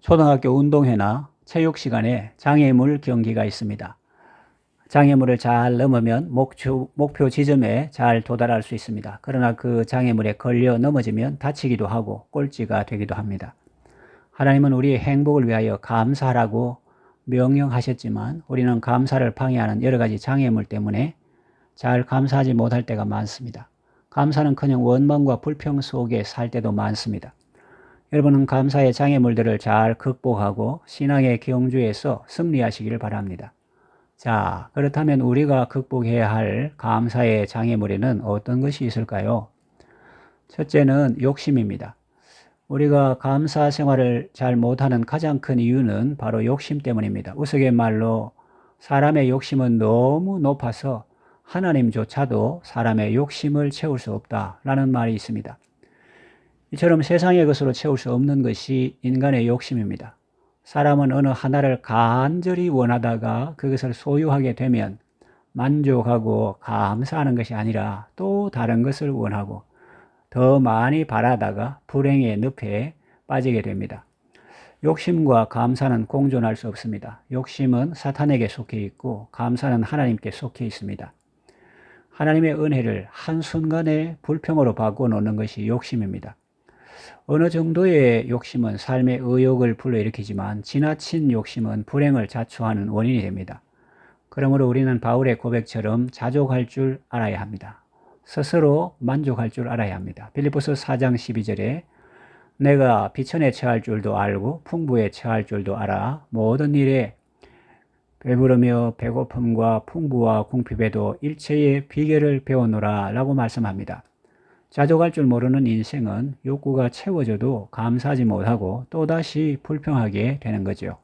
초등학교 운동회나 체육 시간에 장애물 경기가 있습니다. 장애물을 잘 넘으면 목표 지점에 잘 도달할 수 있습니다. 그러나 그 장애물에 걸려 넘어지면 다치기도 하고 꼴찌가 되기도 합니다. 하나님은 우리의 행복을 위하여 감사하라고 명령하셨지만 우리는 감사를 방해하는 여러 가지 장애물 때문에 잘 감사하지 못할 때가 많습니다. 감사는커녕 원망과 불평 속에 살 때도 많습니다. 여러분은 감사의 장애물들을 잘 극복하고 신앙의 경주에서 승리하시기를 바랍니다. 자, 그렇다면 우리가 극복해야 할 감사의 장애물에는 어떤 것이 있을까요? 첫째는 욕심입니다. 우리가 감사 생활을 잘 못하는 가장 큰 이유는 바로 욕심 때문입니다. 우스갯말로 사람의 욕심은 너무 높아서 하나님조차도 사람의 욕심을 채울 수 없다라는 말이 있습니다. 이처럼 세상의 것으로 채울 수 없는 것이 인간의 욕심입니다. 사람은 어느 하나를 간절히 원하다가 그것을 소유하게 되면 만족하고 감사하는 것이 아니라 또 다른 것을 원하고 더 많이 바라다가 불행의 늪에 빠지게 됩니다. 욕심과 감사는 공존할 수 없습니다. 욕심은 사탄에게 속해 있고 감사는 하나님께 속해 있습니다. 하나님의 은혜를 한순간에 불평으로 바꿔놓는 것이 욕심입니다. 어느 정도의 욕심은 삶의 의욕을 불러일으키지만 지나친 욕심은 불행을 자초하는 원인이 됩니다. 그러므로 우리는 바울의 고백처럼 자족할 줄 알아야 합니다. 스스로 만족할 줄 알아야 합니다. 빌립보서 4장 12절에 내가 비천에 처할 줄도 알고 풍부에 처할 줄도 알아 모든 일에 배부르며 배고픔과 풍부와 궁핍에도 일체의 비결을 배우노라 라고 말씀합니다. 자족할 줄 모르는 인생은 욕구가 채워져도 감사하지 못하고 또다시 불평하게 되는 거죠.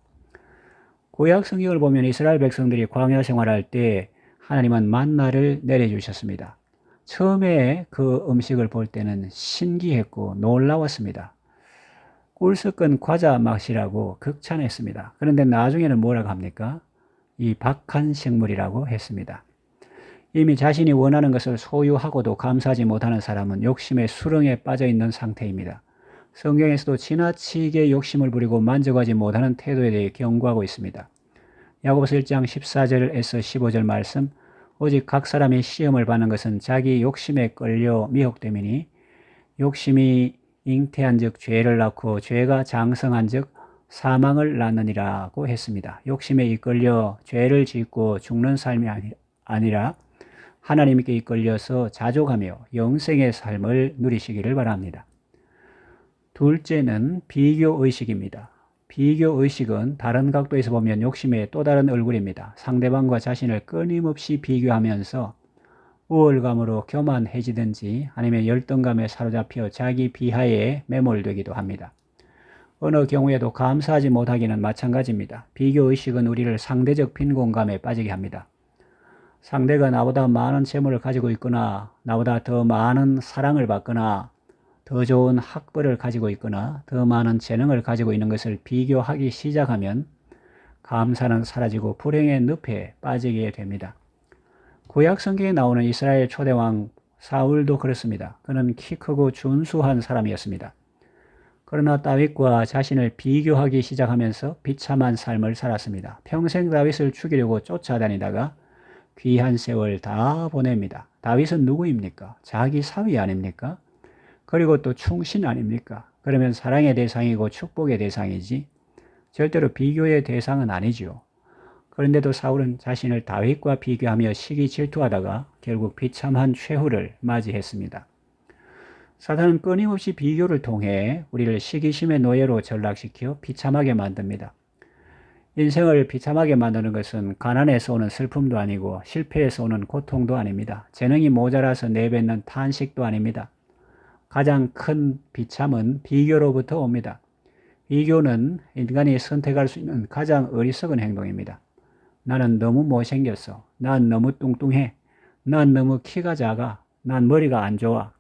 구약 성경을 보면 이스라엘 백성들이 광야 생활할 때 하나님은 만나를 내려주셨습니다. 처음에 그 음식을 볼 때는 신기했고 놀라웠습니다. 꿀 섞은 과자 맛이라고 극찬했습니다. 그런데 나중에는 뭐라고 합니까? 이 박한 식물이라고 했습니다. 이미 자신이 원하는 것을 소유하고도 감사하지 못하는 사람은 욕심의 수렁에 빠져 있는 상태입니다. 성경에서도 지나치게 욕심을 부리고 만족하지 못하는 태도에 대해 경고하고 있습니다. 야고보서 1장 14절에서 15절 말씀 오직 각 사람이 시험을 받는 것은 자기 욕심에 끌려 미혹됨이니 욕심이 잉태한 즉 죄를 낳고 죄가 장성한 즉 사망을 낳느니라고 했습니다. 욕심에 이끌려 죄를 짓고 죽는 삶이 아니라 하나님께 이끌려서 자족하며 영생의 삶을 누리시기를 바랍니다. 둘째는 비교의식입니다. 비교의식은 다른 각도에서 보면 욕심의 또 다른 얼굴입니다. 상대방과 자신을 끊임없이 비교하면서 우월감으로 교만해지든지 아니면 열등감에 사로잡혀 자기 비하에 매몰되기도 합니다. 어느 경우에도 감사하지 못하기는 마찬가지입니다. 비교의식은 우리를 상대적 빈곤감에 빠지게 합니다. 상대가 나보다 많은 재물을 가지고 있거나 나보다 더 많은 사랑을 받거나 더 좋은 학벌을 가지고 있거나 더 많은 재능을 가지고 있는 것을 비교하기 시작하면 감사는 사라지고 불행의 늪에 빠지게 됩니다. 구약 성경에 나오는 이스라엘 초대왕 사울도 그렇습니다. 그는 키 크고 준수한 사람이었습니다. 그러나 다윗과 자신을 비교하기 시작하면서 비참한 삶을 살았습니다. 평생 다윗을 죽이려고 쫓아다니다가 귀한 세월 다 보냅니다. 다윗은 누구입니까? 자기 사위 아닙니까? 그리고 또 충신 아닙니까? 그러면 사랑의 대상이고 축복의 대상이지 절대로 비교의 대상은 아니죠. 그런데도 사울은 자신을 다윗과 비교하며 시기 질투하다가 결국 비참한 최후를 맞이했습니다. 사탄은 끊임없이 비교를 통해 우리를 시기심의 노예로 전락시켜 비참하게 만듭니다. 인생을 비참하게 만드는 것은 가난에서 오는 슬픔도 아니고 실패에서 오는 고통도 아닙니다. 재능이 모자라서 내뱉는 탄식도 아닙니다. 가장 큰 비참은 비교로부터 옵니다. 비교는 인간이 선택할 수 있는 가장 어리석은 행동입니다. 나는 너무 못생겼어. 난 너무 뚱뚱해. 난 너무 키가 작아. 난 머리가 안 좋아.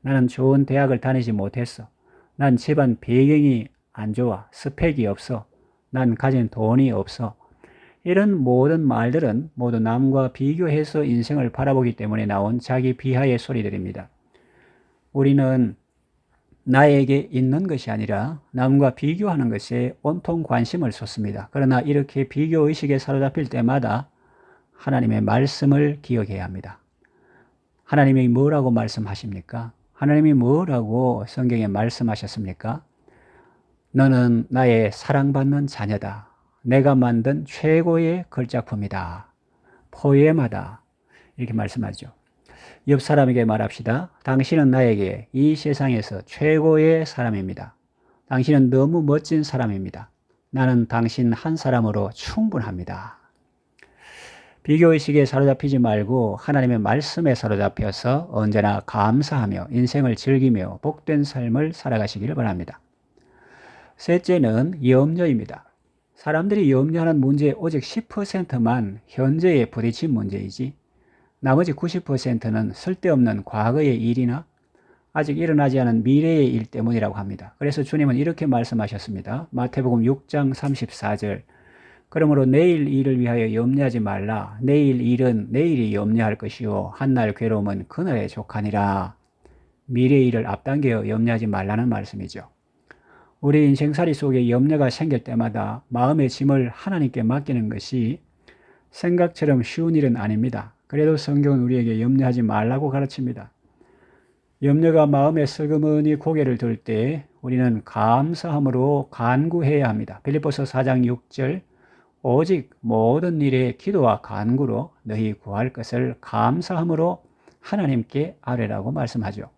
나는 좋은 대학을 다니지 못했어. 난 집안 배경이 안 좋아. 스펙이 없어. 난 가진 돈이 없어. 이런 모든 말들은 모두 남과 비교해서 인생을 바라보기 때문에 나온 자기 비하의 소리들입니다. 우리는 나에게 있는 것이 아니라 남과 비교하는 것에 온통 관심을 쏟습니다. 그러나 이렇게 비교의식에 사로잡힐 때마다 하나님의 말씀을 기억해야 합니다. 하나님이 뭐라고 말씀하십니까? 하나님이 뭐라고 성경에 말씀하셨습니까? 너는 나의 사랑받는 자녀다. 내가 만든 최고의 걸작품이다. 포엠하다. 이렇게 말씀하죠. 옆 사람에게 말합시다. 당신은 나에게 이 세상에서 최고의 사람입니다. 당신은 너무 멋진 사람입니다. 나는 당신 한 사람으로 충분합니다. 비교의식에 사로잡히지 말고 하나님의 말씀에 사로잡혀서 언제나 감사하며 인생을 즐기며 복된 삶을 살아가시기를 바랍니다. 셋째는 염려입니다. 사람들이 염려하는 문제의 오직 10%만 현재에 부딪힌 문제이지 나머지 90%는 쓸데없는 과거의 일이나 아직 일어나지 않은 미래의 일 때문이라고 합니다. 그래서 주님은 이렇게 말씀하셨습니다. 마태복음 6장 34절 그러므로 내일 일을 위하여 염려하지 말라. 내일 일은 내일이 염려할 것이요 한날 괴로움은 그날에 족하니라. 미래의 일을 앞당겨 염려하지 말라는 말씀이죠. 우리 인생살이 속에 염려가 생길 때마다 마음의 짐을 하나님께 맡기는 것이 생각처럼 쉬운 일은 아닙니다. 그래도 성경은 우리에게 염려하지 말라고 가르칩니다. 염려가 마음에 슬그머니 고개를 들 때 우리는 감사함으로 간구해야 합니다. 빌립보서 4장 6절 오직 모든 일에 기도와 간구로 너희 구할 것을 감사함으로 하나님께 아뢰라고 말씀하죠.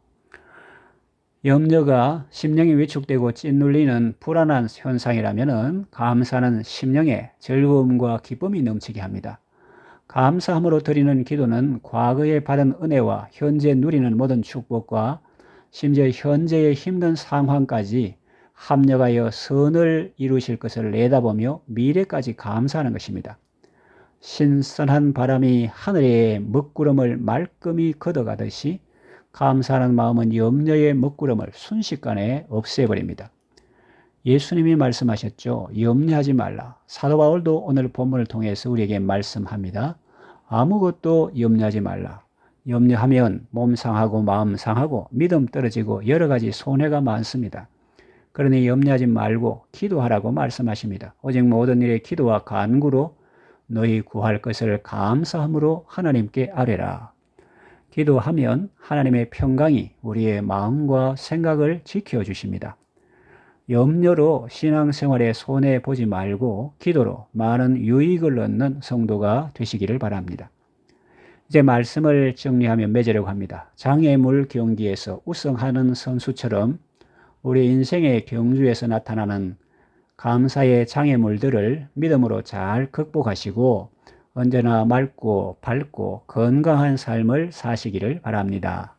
염려가 심령이 위축되고 찐눌리는 불안한 현상이라면 감사는 심령에 즐거움과 기쁨이 넘치게 합니다. 감사함으로 드리는 기도는 과거에 받은 은혜와 현재 누리는 모든 축복과 심지어 현재의 힘든 상황까지 합력하여 선을 이루실 것을 내다보며 미래까지 감사하는 것입니다. 신선한 바람이 하늘의 먹구름을 말끔히 걷어가듯이 감사하는 마음은 염려의 먹구름을 순식간에 없애버립니다. 예수님이 말씀하셨죠. 염려하지 말라. 사도 바울도 오늘 본문을 통해서 우리에게 말씀합니다. 아무것도 염려하지 말라. 염려하면 몸 상하고 마음 상하고 믿음 떨어지고 여러 가지 손해가 많습니다. 그러니 염려하지 말고 기도하라고 말씀하십니다. 오직 모든 일에 기도와 간구로 너희 구할 것을 감사함으로 하나님께 아뢰라. 기도하면 하나님의 평강이 우리의 마음과 생각을 지켜주십니다. 염려로 신앙생활에 손해보지 말고 기도로 많은 유익을 얻는 성도가 되시기를 바랍니다. 이제 말씀을 정리하며 맺으려고 합니다. 장애물 경기에서 우승하는 선수처럼 우리 인생의 경주에서 나타나는 감사의 장애물들을 믿음으로 잘 극복하시고 언제나 맑고 밝고 건강한 삶을 사시기를 바랍니다.